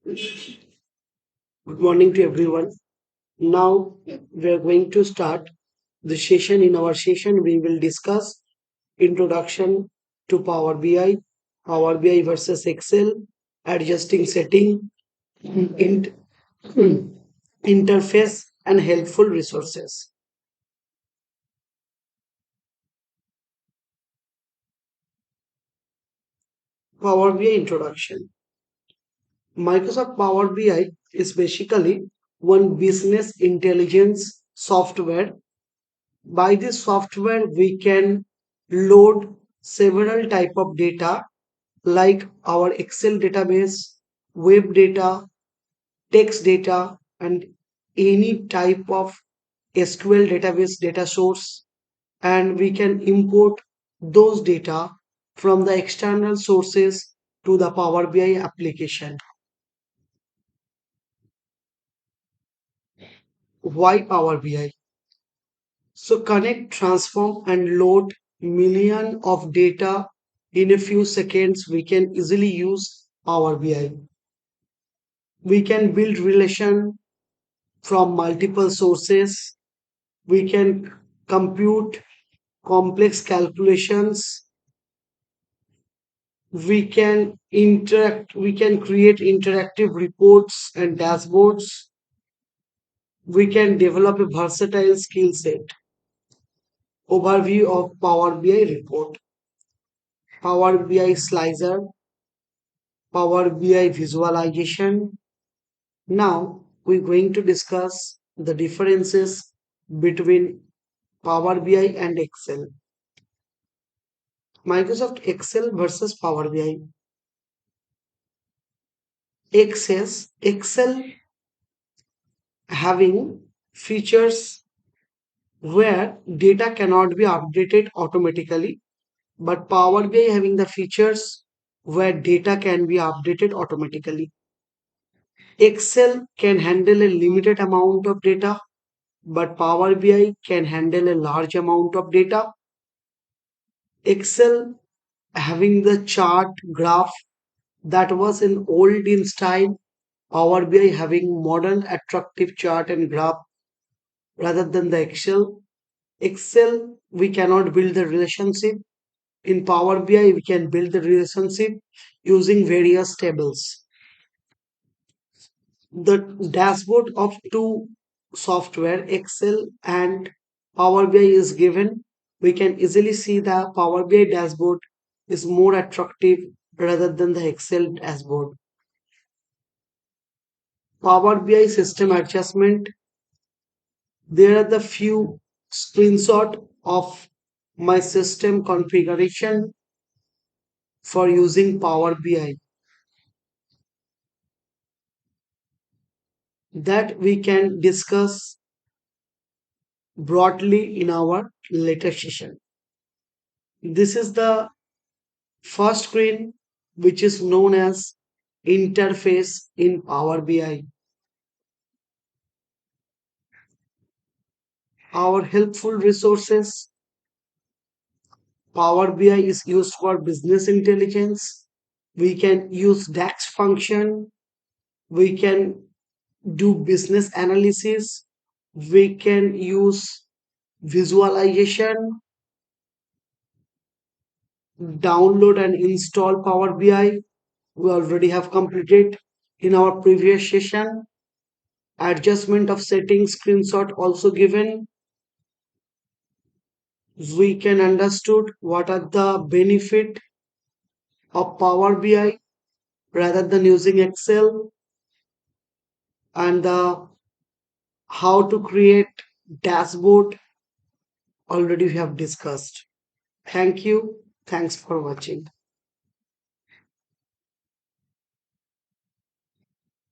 Good morning to everyone. Now we are going to start the session. In our session, we will discuss introduction to Power BI, Power BI versus Excel, adjusting setting, in, interface, and helpful resources. Power BI introduction. Microsoft Power BI is basically one business intelligence software. By this software, we can load several type of data like our Excel database, web data, text data, and any type of SQL database data source. And we can import those data from the external sources to the Power BI application. Why Power BI? So connect, transform, and load million of data in a few seconds. We can easily use Power BI. We can build relation from multiple sources. We can compute complex calculations. We can interact. We can create interactive reports and dashboards. We can develop a versatile skill set. Overview of Power BI report. Power BI slicer, Power BI visualization. Now we're going to discuss the differences between Power BI and Excel. Microsoft Excel versus Power BI. Excel having features where data cannot be updated automatically, but Power BI having the features where data can be updated automatically. Excel can handle a limited amount of data, but Power BI can handle a large amount of data. Excel having the chart graph that was in olden style, Power BI having modern attractive chart and graph rather than the Excel. Excel we cannot build the relationship. In Power BI we can build the relationship using various tables. The dashboard of two software Excel and Power BI is given. We can easily see the Power BI dashboard is more attractive rather than the Excel dashboard. Power BI system adjustment. There are the few screenshot of my system configuration for using Power BI that we can discuss broadly in our later session. This is the first screen which is known as interface in Power BI. Our helpful resources. Power BI is used for business intelligence. We can use DAX function. We can do business analysis. We can use visualization, download and install Power BI. We already have completed in our previous session. Adjustment of settings screenshot also given. We can understood what are the benefit of Power BI rather than using Excel, and the how to create dashboard already we have discussed. Thank you. Thanks for watching.